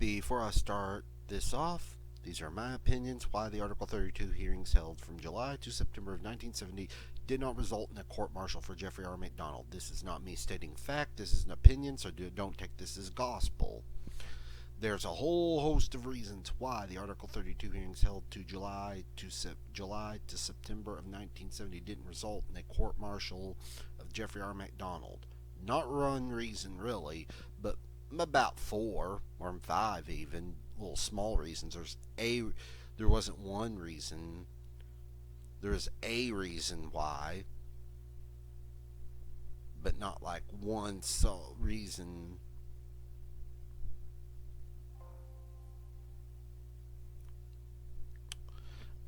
Before I start this off, these are my opinions why the Article 32 hearings held from July to September of 1970 did not result in a court-martial for Jeffrey R. MacDonald. This is not me stating fact, this is an opinion, so don't take this as gospel. There's a whole host of reasons why the Article 32 hearings held to July to September of 1970 didn't result in a court-martial of Jeffrey R. MacDonald. Not one reason, really, but about four or five even little small reasons. There wasn't one reason. There is a reason why, but not like one sole reason.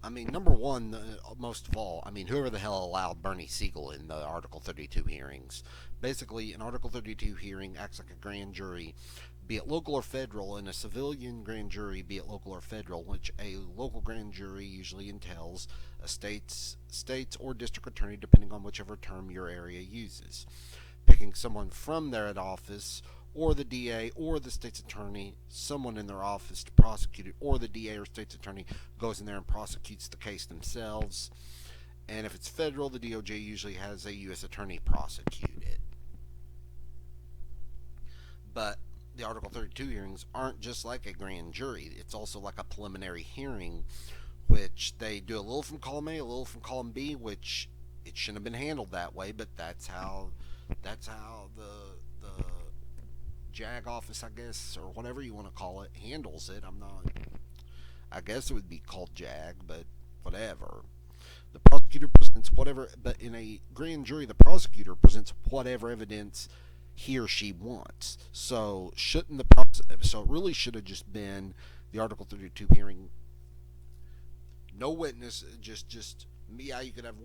I mean, number one, most of all, I mean, whoever the hell allowed Bernie Siegel in the Article 32 hearings. Basically, an Article 32 hearing acts like a grand jury, be it local or federal, and a civilian grand jury, be it local or federal, which a local grand jury usually entails a state's or district attorney, depending on whichever term your area uses, picking someone from their office, or the DA or the state's attorney, someone in their office to prosecute it, or the DA or state's attorney goes in there and prosecutes the case themselves. And if it's federal, the DOJ usually has a U.S. attorney prosecute it. But the Article 32 hearings aren't just like a grand jury. It's also like a preliminary hearing, which they do a little from column A, a little from column B, which it shouldn't have been handled that way, but that's how the JAG office, I guess, or whatever you want to call it, handles it. I guess it would be called JAG, but whatever. The prosecutor presents whatever, but in a grand jury, the prosecutor presents whatever evidence he or she wants. So so it really should have just been the Article 32 hearing. No witness, just yeah, you could have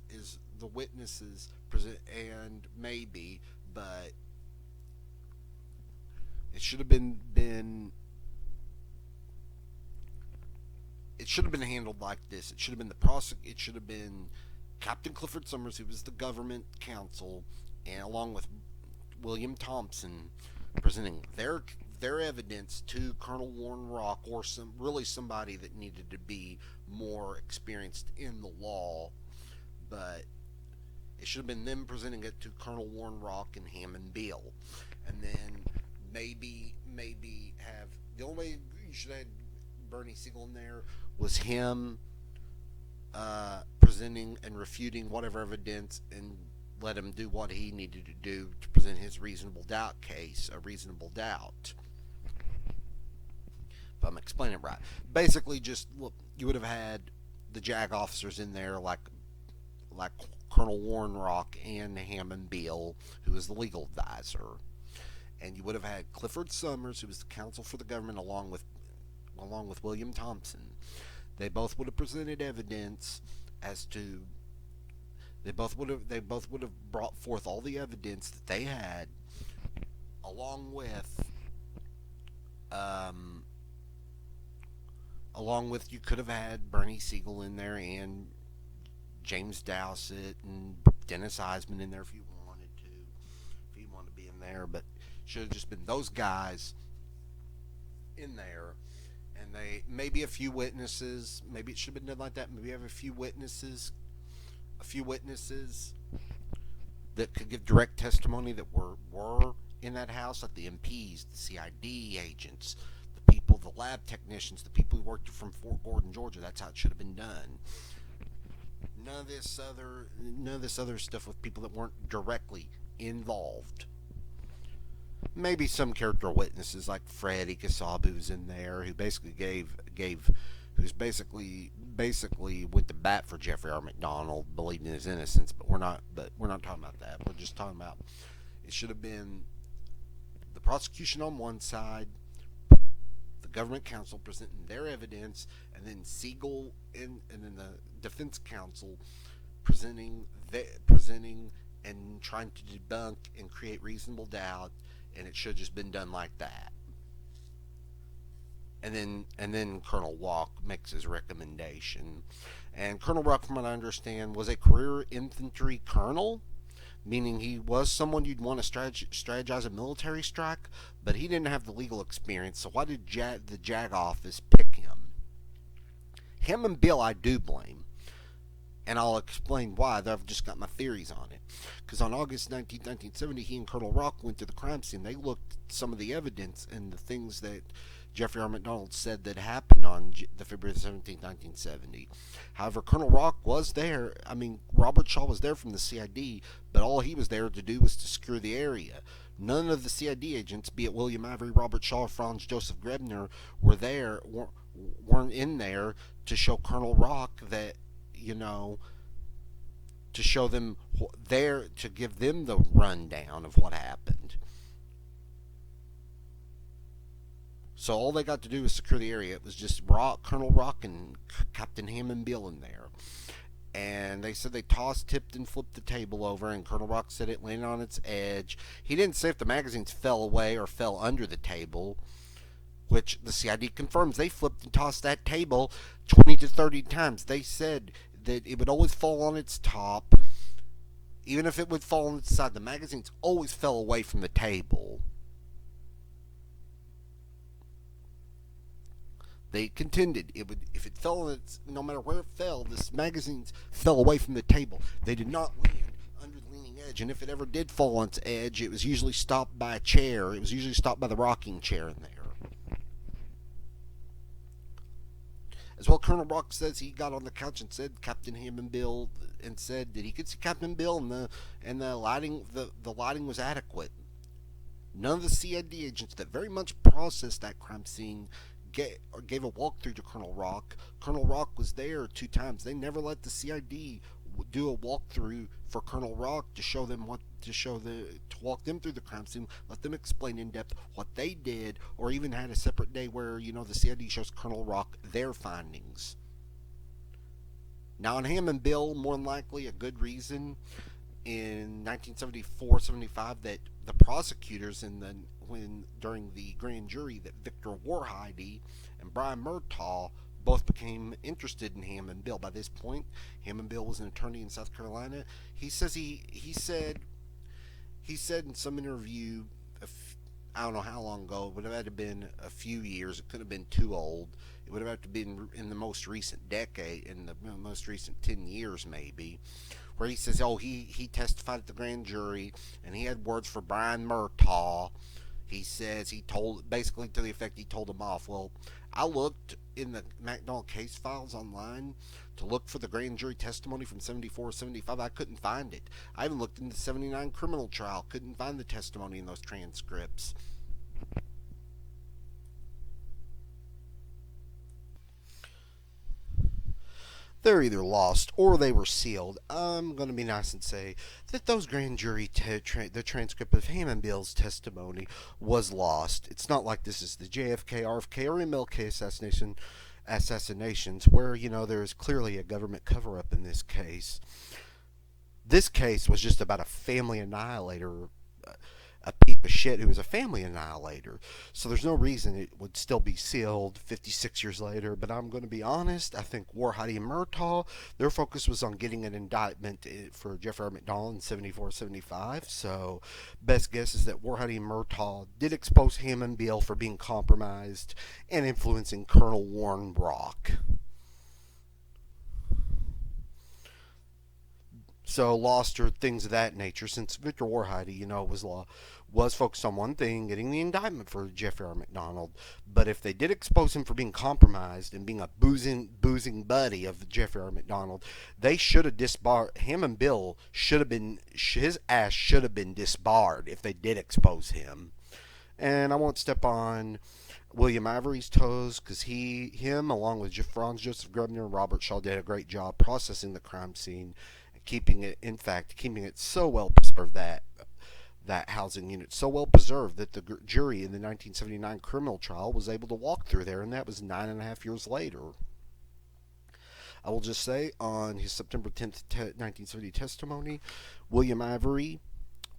is the witnesses present, and maybe, but it should have been it should have been handled like this. It should have been it should have been Captain Clifford Summers, who was the government counsel, and along with William Thompson, presenting their evidence to Colonel Warren Rock, or somebody that needed to be more experienced in the law. But it should have been them presenting it to Colonel Warren Rock and Hammond Beale, and then maybe have the only way you should have had Bernie Siegel in there was him presenting and refuting whatever evidence, and let him do what he needed to do to present his reasonable doubt case, a reasonable doubt. If I'm explaining it right, basically, just look, you would have had the JAG officers in there, like Colonel Warren Rock and Hammond Beale, who was the legal advisor. And you would have had Clifford Summers, who was the counsel for the government, along with William Thompson. They both would have presented evidence as to they both would have brought forth all the evidence that they had, along with you could have had Bernie Siegel in there and James Dowsett and Dennis Eisman in there if you wanted to be in there, but should have just been those guys in there, and they maybe a few witnesses. Maybe it should have been done like that. Maybe have a few witnesses that could give direct testimony that were in that house, like the MPs, the CID agents, the people, the lab technicians, the people who worked from Fort Gordon, Georgia. That's how it should have been done. None of this other stuff with people that weren't directly involved. Maybe some character witnesses like Freddie Kassab, who's in there, who basically who's basically went to bat for Jeffrey R. MacDonald, believed in his innocence. But we're not talking about that. We're just talking about it should have been the prosecution on one side, the government counsel presenting their evidence, and then Siegel and then the defense counsel presenting and trying to debunk and create reasonable doubt. And it should have just been done like that. And then Colonel Rock makes his recommendation. And Colonel Rock, from what I understand, was a career infantry colonel. meaning he was someone you'd want to strategize a military strike, but he didn't have the legal experience. So why did the JAG office pick him? Him and Bill, I do blame, and I'll explain why. Though I've just got my theories on it. Because on August 19th, 1970, he and Colonel Rock went to the crime scene. They looked at some of the evidence and the things that Jeffrey R. MacDonald said that happened on the February 17th, 1970. However, Colonel Rock was there. I mean, Robert Shaw was there from the CID, but all he was there to do was to secure the area. None of the CID agents, be it William Avery, Robert Shaw, or Franz Joseph Grebner, weren't in there to show Colonel Rock that, to show them there, to give them the rundown of what happened. So all they got to do was secure the area. It was just Colonel Rock and Captain Hammond Bill in there. And they said they tossed, tipped, and flipped the table over, and Colonel Rock said it landed on its edge. He didn't say if the magazines fell away or fell under the table, which the CID confirms. They flipped and tossed that table 20 to 30 times. They said that it would always fall on its top. Even if it would fall on its side, the magazines always fell away from the table. They contended it would, if it fell on its, no matter where it fell, the magazines fell away from the table. They did not land under the leaning edge, and if it ever did fall on its edge, it was usually stopped by a chair. It was usually stopped by the rocking chair in there. As well, Colonel Rock says he got on the couch and said Captain Hammond Bill, and said that he could see Captain Bill, and the lighting was adequate. None of the CID agents that very much processed that crime scene gave a walkthrough to Colonel Rock. Colonel Rock was there 2 times. They never let the CID do a walkthrough for Colonel Rock to walk them through the crime scene, let them explain in depth what they did, or even had a separate day where the CID shows Colonel Rock their findings. Now, on Hammond Bill, more than likely a good reason in 1974-75 that the prosecutors during the grand jury, that Victor Warheide and Brian Murtaugh both became interested in Hammond Bill. By this point, Hammond Bill was an attorney in South Carolina. He said in some interview, I don't know how long ago, it would have had to been a few years. It could have been too old. It would have had to been in the most recent decade, in the most recent 10 years maybe, where he says, he testified at the grand jury, and he had words for Brian Murtaugh. He says he told, basically to the effect, he told him off. Well, I looked in the MacDonald case files online to look for the grand jury testimony from 74-75. I couldn't find it. I even looked in the 79 criminal trial. Couldn't find the testimony in those transcripts. They're either lost or they were sealed. I'm going to be nice and say that those grand jury, the transcript of Hammond Bill's testimony was lost. It's not like this is the JFK, RFK, or MLK assassinations where, there is clearly a government cover-up in this case. This case was just about a family annihilator, a piece of shit who was a family annihilator. So there's no reason it would still be sealed 56 years later. But I'm going to be honest, I think Warheide and Murtaugh, their focus was on getting an indictment for Jeffrey R. MacDonald in 74-75. So best guess is that Warheide and Murtaugh did expose Hammond Bill for being compromised and influencing Colonel Warren Rock. So lost or things of that nature, since Victor Warheide, was focused on one thing, getting the indictment for Jeffrey R. MacDonald. But if they did expose him for being compromised and being a boozing buddy of Jeffrey R. MacDonald, they should have disbarred Hammond Bill. His ass should have been disbarred if they did expose him. And I won't step on William Avery's toes, because him, along with Franz Joseph Grebner and Robert Shaw, did a great job processing the crime scene, keeping it so well preserved, that housing unit so well preserved that the jury in the 1979 criminal trial was able to walk through there, and that was 9.5 years later. I will just say, on his September 10th, 1970 testimony, William Avery,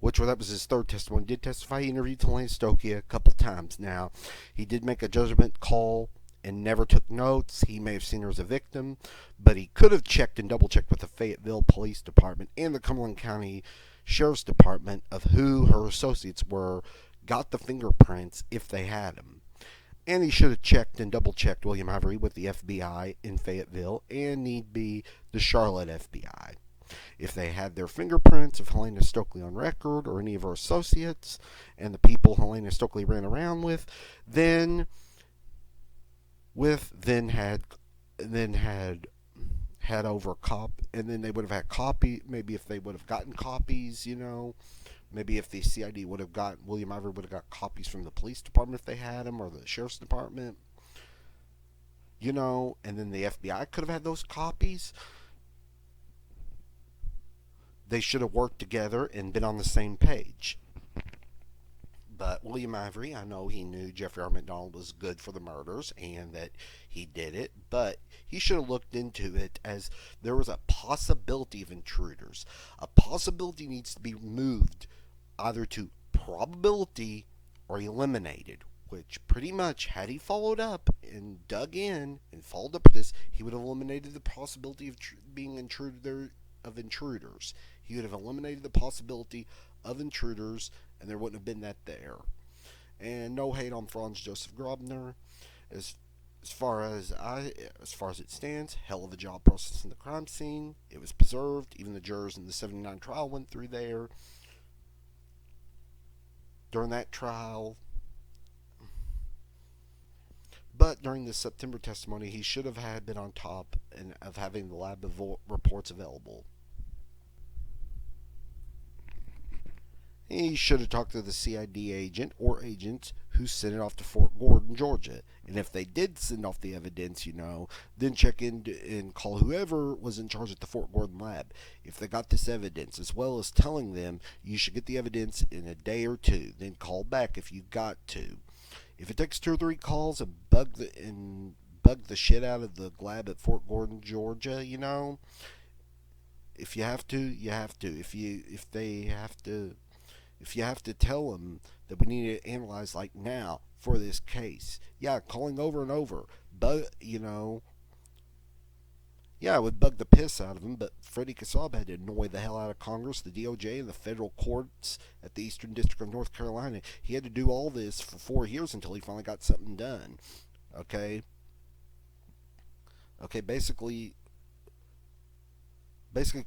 that was his third testimony, did testify. He interviewed Talani Stokey a couple times. Now, he did make a judgment call and never took notes. He may have seen her as a victim, but he could have checked and double-checked with the Fayetteville Police Department and the Cumberland County Sheriff's Department of who her associates were, got the fingerprints if they had them. And he should have checked and double checked William Ivory with the FBI in Fayetteville and need be the Charlotte FBI. If they had their fingerprints of Helena Stokely on record or any of her associates and the people Helena Stokely ran around with, then had over and then they would have had copy. Maybe if they would have gotten copies, maybe if the CID would have gotten William Ivory would have got copies from the police department if they had them, or the sheriff's department, and then the FBI could have had those copies. They should have worked together and been on the same page. But William Ivory, I know he knew Jeffrey R. MacDonald was good for the murders and that he did it, but he should have looked into it as there was a possibility of intruders. A possibility needs to be moved either to probability or eliminated, which pretty much, had he followed up and dug in and followed up with this, he would have eliminated the possibility of being intruders. He would have eliminated the possibility of intruders, and there wouldn't have been that there. And no hate on Franz Joseph Grobner. As far as it stands, hell of a job processing the crime scene. It was preserved. Even the jurors in the '79 trial went through there. During that trial. But during the September testimony, he should have been on top of having the lab reports available. He should have talked to the CID agent or agents who sent it off to Fort Gordon, Georgia. And if they did send off the evidence, then check in and call whoever was in charge at the Fort Gordon lab. If they got this evidence, as well as telling them you should get the evidence in a day or two, then call back if you got to. If it takes 2 or 3 calls and bug the shit out of the lab at Fort Gordon, Georgia, if you have to, you have to. If you have to tell them that we need to analyze like now for this case, calling over and over, but it would bug the piss out of him. But Freddie Kassab had to annoy the hell out of Congress, the DOJ, and the federal courts at the Eastern District of North Carolina. He had to do all this for 4 years until he finally got something done. Okay, basically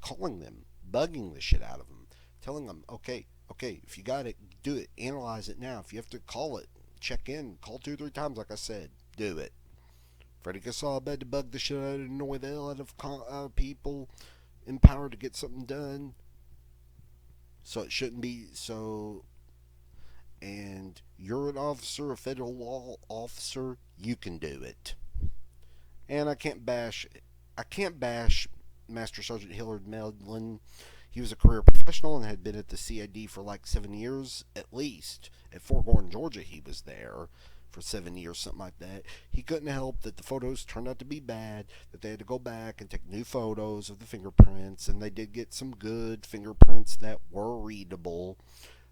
calling them, bugging the shit out of them, telling them, okay, if you got it, do it. Analyze it now. If you have to call it, check in, call 2 or 3 times, like I said, do it. Freddie Kassab had to bug the shit out and annoy the hell out of people in power to get something done. So it shouldn't be so. And you're an officer, a federal law officer, you can do it. And I can't bash Master Sergeant Hilliard Medlin. He was a career professional and had been at the CID for like 7 years at least. At Fort Gordon, Georgia, he was there for 7 years, something like that. He couldn't help that the photos turned out to be bad, that they had to go back and take new photos of the fingerprints, and they did get some good fingerprints that were readable.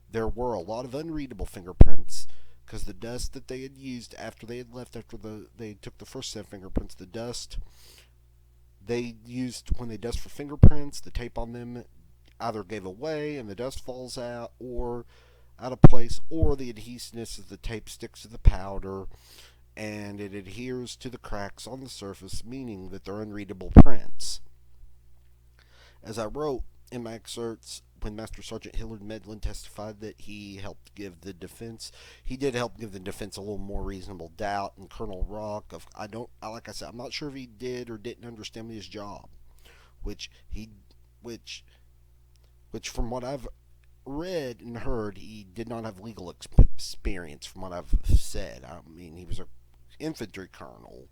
There were a lot of unreadable fingerprints because the dust that they had used after they had left, they took the first set of fingerprints, the dust they used when they dust for fingerprints, the tape on them either gave away and the dust falls out or out of place, or the adhesiveness of the tape sticks to the powder and it adheres to the cracks on the surface, meaning that they're unreadable prints. As I wrote in my excerpts, when Master Sergeant Hilliard Medlin testified that he did help give the defense a little more reasonable doubt. And Colonel Rock, like I said, I'm not sure if he did or didn't understand his job, which from what I've read and heard, he did not have legal experience. From what I've said, I mean, he was an infantry colonel.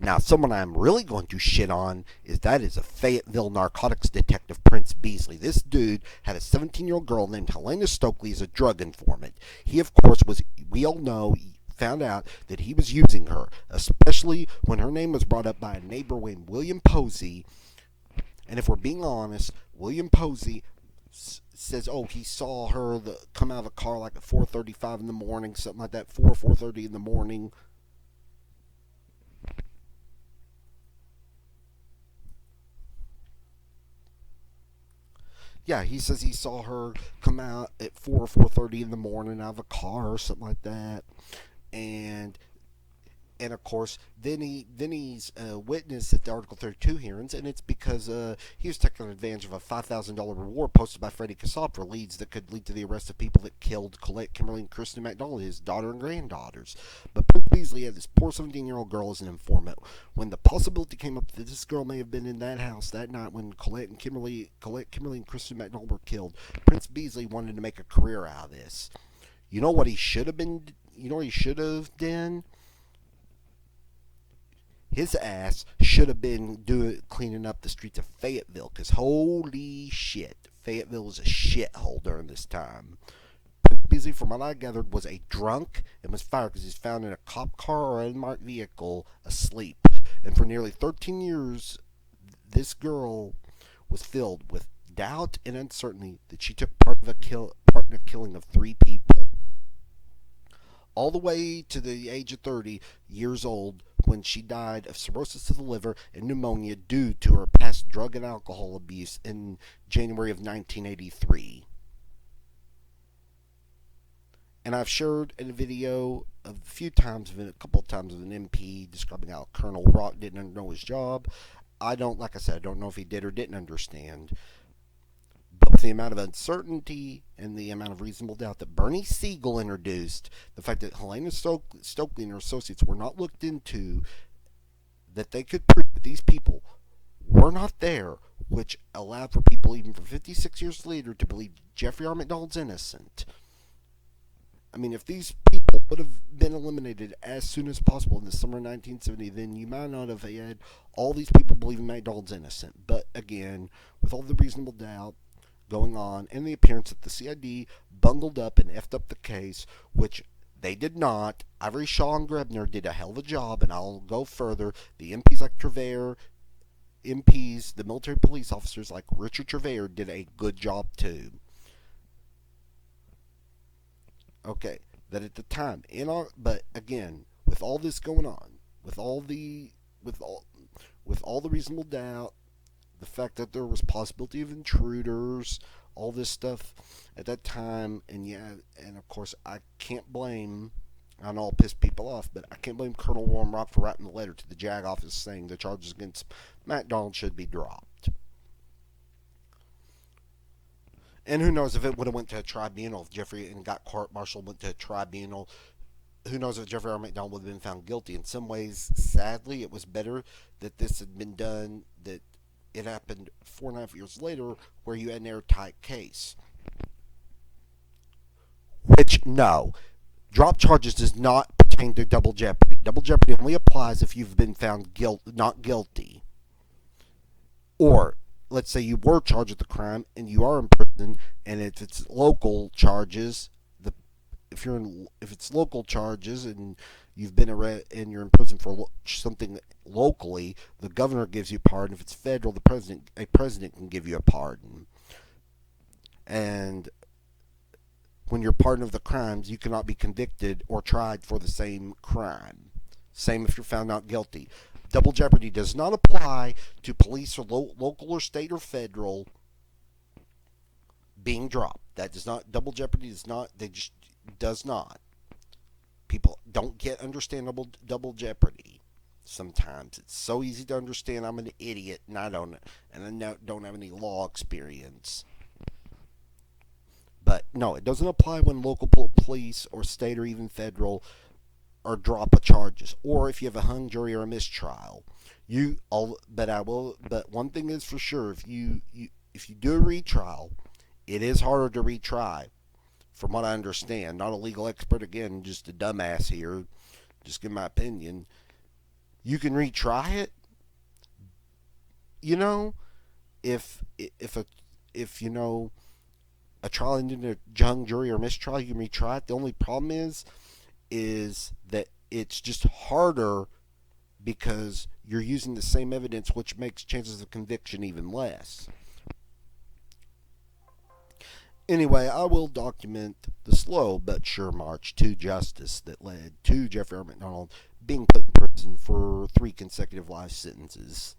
Now, someone I'm really going to shit on is a Fayetteville narcotics detective, Prince Beasley. This dude had a 17-year-old girl named Helena Stokely as a drug informant. He, of course, we all know, found out that he was using her, especially when her name was brought up by a neighbor named William Posey. And if we're being honest, William Posey says, he saw her come out of a car like at 4:35 in the morning, something like that, 4:30 in the morning. Yeah, he says he saw her come out at 4 or 4:30 in the morning out of a car or something like that, and of course, he's witness at the Article 32 hearings, and it's because he was taking advantage of a $5,000 reward posted by Freddie Kassab for leads that could lead to the arrest of people that killed Colette, Kimberly, and Kristen MacDonald, his daughter and granddaughters. But Prince Beasley had this poor 17-year-old girl as an informant. When the possibility came up that this girl may have been in that house that night when Colette, Kimberly, and Kristen MacDonald were killed, Prince Beasley wanted to make a career out of this. You know what he should have been? You know what he should have done? His ass should have been cleaning up the streets of Fayetteville, because holy shit, Fayetteville was a shithole during this time. Beasley, from what I gathered, was a drunk and was fired because he's found in a cop car or unmarked vehicle asleep. And for nearly 13 years, this girl was filled with doubt and uncertainty that she took part in a killing of 3 people. All the way to the age of 30 years old when she died of cirrhosis of the liver and pneumonia due to her past drug and alcohol abuse in January of 1983. And I've shared a video a couple of times of an MP describing how Colonel Rock didn't know his job. Like I said, I don't know if he did or didn't understand. But with the amount of uncertainty and the amount of reasonable doubt that Bernie Siegel introduced, the fact that Helena Stokely and her associates were not looked into, that they could prove that these people were not there, which allowed for people even for 56 years later to believe Jeffrey R. MacDonald's innocent. I mean, if these people would have been eliminated as soon as possible in the summer of 1970, then you might not have had all these people believing MacDonald's innocent. But again, with all the reasonable doubt going on and the appearance that the CID bungled up and effed up the case, which they did not. Ivory Shaw and Grebner did a hell of a job, and I'll go further. The MPs like Trevere, the military police officers like Richard Trevere did a good job too. Okay, that at the time but again, with all this going on, with all the reasonable doubt, the fact that there was possibility of intruders, all this stuff at that time, and of course I can't blame. I know I'll piss people off, but I can't blame Colonel Warren Rock for writing the letter to the JAG office saying the charges against MacDonald should be dropped. And who knows if it would have went to a tribunal, if Jeffrey and got court-martialed, went to a tribunal, who knows if Jeffrey R. MacDonald would have been found guilty. In some ways, sadly, it was better that this had been done, that it happened 4.5 years later, where you had an airtight case. Which, no, drop charges does not pertain to double jeopardy. Double jeopardy only applies if you've been found not guilty. Or, let's say you were charged with the crime and you are in prison, and if it's local charges, if it's local charges and you've been arrested and you're in prison for something locally, the governor gives you a pardon. If it's federal, a president can give you a pardon. And when you're pardoned of the crimes, you cannot be convicted or tried for the same crime. Same if you're found not guilty. Double jeopardy does not apply to police or local or state or federal being dropped. That does not. Double jeopardy does not. They just does not. People don't get understandable double jeopardy. Sometimes it's so easy to understand. I'm an idiot, and I don't have any law experience. But no, it doesn't apply when local police or state or even federal or drop of charges, or if you have a hung jury or a mistrial. But one thing is for sure: if you do a retrial, it is harder to retry. From what I understand, not a legal expert, again, just a dumbass here, just give my opinion. You can retry it. You know, if a trial ended in a hung jury or mistrial, you can retry it. The only problem is that it's just harder because you're using the same evidence, which makes chances of conviction even less. Anyway, I will document the slow but sure march to justice that led to Jeffrey R. MacDonald being put in prison for 3 consecutive life sentences.